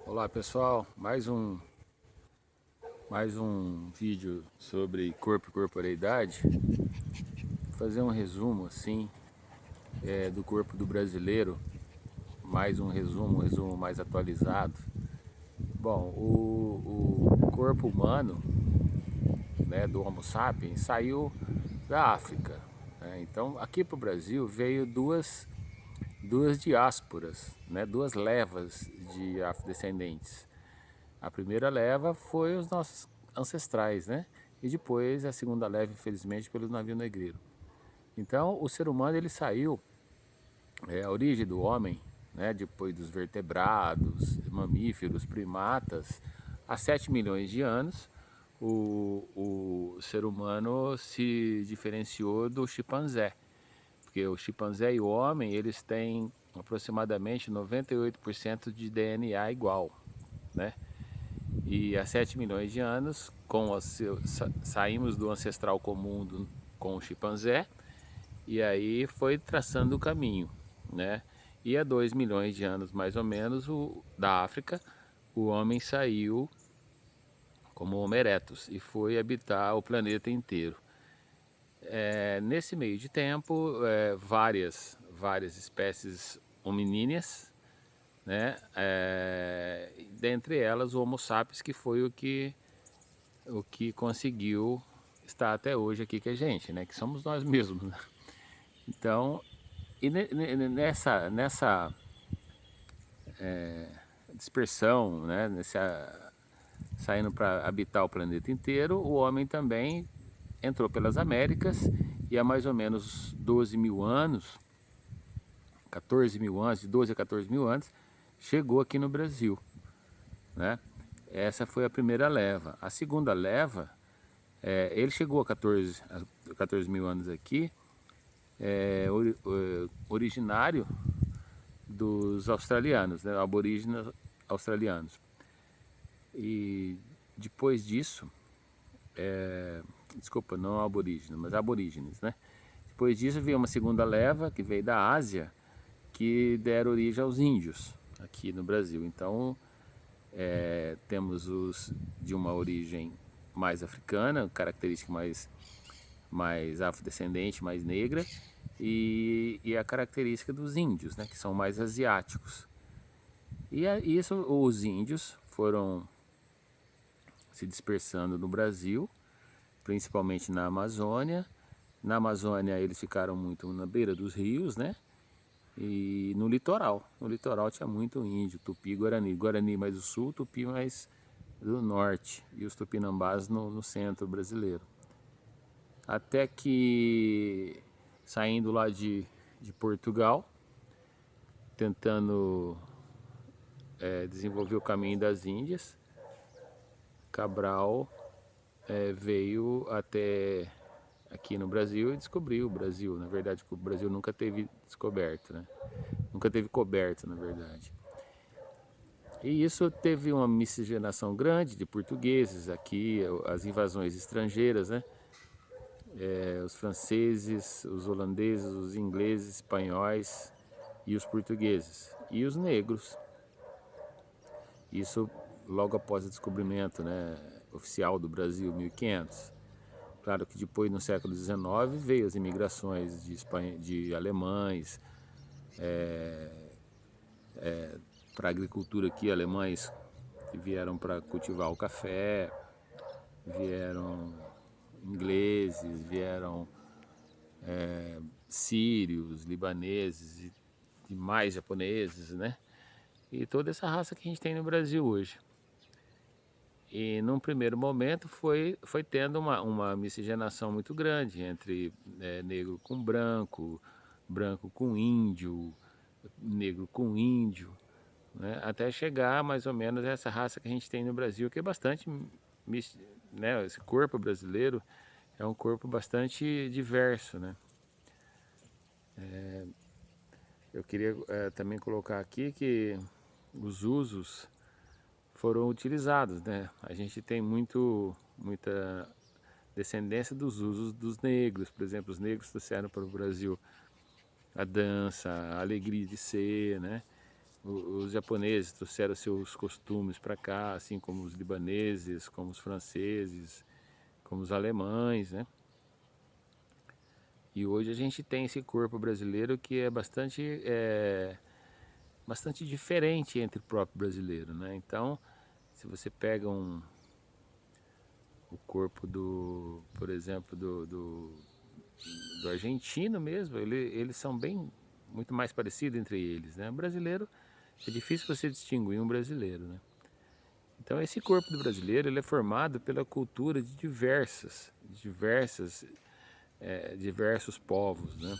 Olá pessoal, mais um vídeo sobre corpo e corporeidade. Vou fazer um resumo assim do corpo do brasileiro, mais um resumo mais atualizado. Bom, o corpo humano, né, do Homo sapiens saiu da África, né? Então aqui para o Brasil veio duas diásporas, né, duas levas de afrodescendentes. A primeira leva foi os nossos ancestrais, né? E depois a segunda leva, infelizmente, pelo navio negreiro. Então, o ser humano ele saiu, a origem do homem, né? Depois dos vertebrados, mamíferos, primatas, há 7 milhões de anos, o ser humano se diferenciou do chimpanzé, porque o chimpanzé e o homem eles têm aproximadamente 98% de DNA igual, né? E há 7 milhões de anos, saímos do ancestral comum com o chimpanzé, e aí foi traçando o caminho, né? E há 2 milhões de anos, mais ou menos, da África, o homem saiu como Homo erectus e foi habitar o planeta inteiro. Nesse meio de tempo, várias espécies hominíneas, né? Dentre elas o Homo sapiens, que foi o que conseguiu estar até hoje aqui com a gente, né? Que somos nós mesmos, né? Então, nessa dispersão, né? Saindo para habitar o planeta inteiro, o homem também entrou pelas Américas e há mais ou menos 12 mil anos, 14 mil anos, de 12 a 14 mil anos, chegou aqui no Brasil, né? Essa foi a primeira leva. A segunda leva, ele chegou a 14 mil anos aqui, originário dos australianos, né, aborígenes australianos. E depois disso, desculpa, não aborígenes, mas aborígenes, né? Depois disso veio uma segunda leva que veio da Ásia, que deram origem aos índios aqui no Brasil. Então, temos os de uma origem mais africana, característica mais afrodescendente, mais negra, e a característica dos índios, né, que são mais asiáticos. E isso, os índios foram se dispersando no Brasil, principalmente na Amazônia. Na Amazônia eles ficaram muito na beira dos rios, né? E no litoral. No litoral tinha muito índio, Tupi e Guarani. Guarani mais do sul, Tupi mais do norte. E os Tupinambás no centro brasileiro. Até que, saindo lá de Portugal, tentando desenvolver o caminho das Índias, Cabral veio até aqui no Brasil e descobriu o Brasil. Na verdade, o Brasil nunca teve descoberto, né? Nunca teve coberto, na verdade. E isso teve uma miscigenação grande de portugueses aqui, as invasões estrangeiras, né? Os franceses, os holandeses, os ingleses, espanhóis e os portugueses. E os negros. Isso logo após o descobrimento, né, oficial do Brasil, 1500. Claro que depois, no século XIX, veio as imigrações de alemães para a agricultura aqui, alemães que vieram para cultivar o café, vieram ingleses, vieram sírios, libaneses e mais japoneses, né? E toda essa raça que a gente tem no Brasil hoje. E num primeiro momento foi tendo uma miscigenação muito grande entre negro com branco, branco com índio, negro com índio, né? Até chegar mais ou menos a essa raça que a gente tem no Brasil, que é bastante, né? Esse corpo brasileiro é um corpo bastante diverso, né? Eu queria também colocar aqui que os usos foram utilizados, né? A gente tem muita descendência dos usos dos negros. Por exemplo, os negros trouxeram para o Brasil a dança, a alegria de ser, né? Os japoneses trouxeram seus costumes para cá, assim como os libaneses, como os franceses, como os alemães, né? E hoje a gente tem esse corpo brasileiro que é bastante diferente entre o próprio brasileiro, né? Então, se você pega o corpo do, por exemplo, do argentino mesmo, eles são bem muito mais parecidos entre eles, né? O brasileiro é difícil você distinguir um brasileiro, né? Então esse corpo do brasileiro ele é formado pela cultura de diversos povos, né?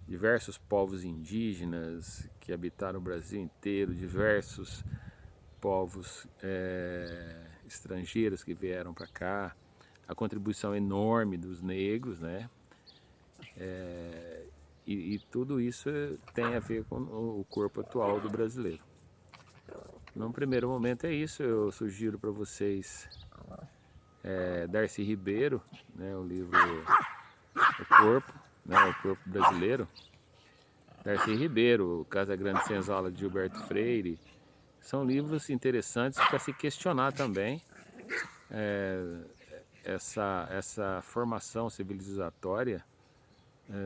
Diversos povos indígenas que habitaram o Brasil inteiro, diversos povos estrangeiros que vieram para cá, a contribuição enorme dos negros, né? E tudo isso tem a ver com o corpo atual do brasileiro. Num primeiro momento é isso, eu sugiro para vocês Darcy Ribeiro, né, o livro O Corpo, né, o Corpo Brasileiro. Darcy Ribeiro, Casa Grande Senzala de Gilberto Freire, são livros interessantes para se questionar também essa formação civilizatória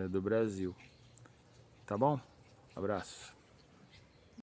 do Brasil. Tá bom? Abraço.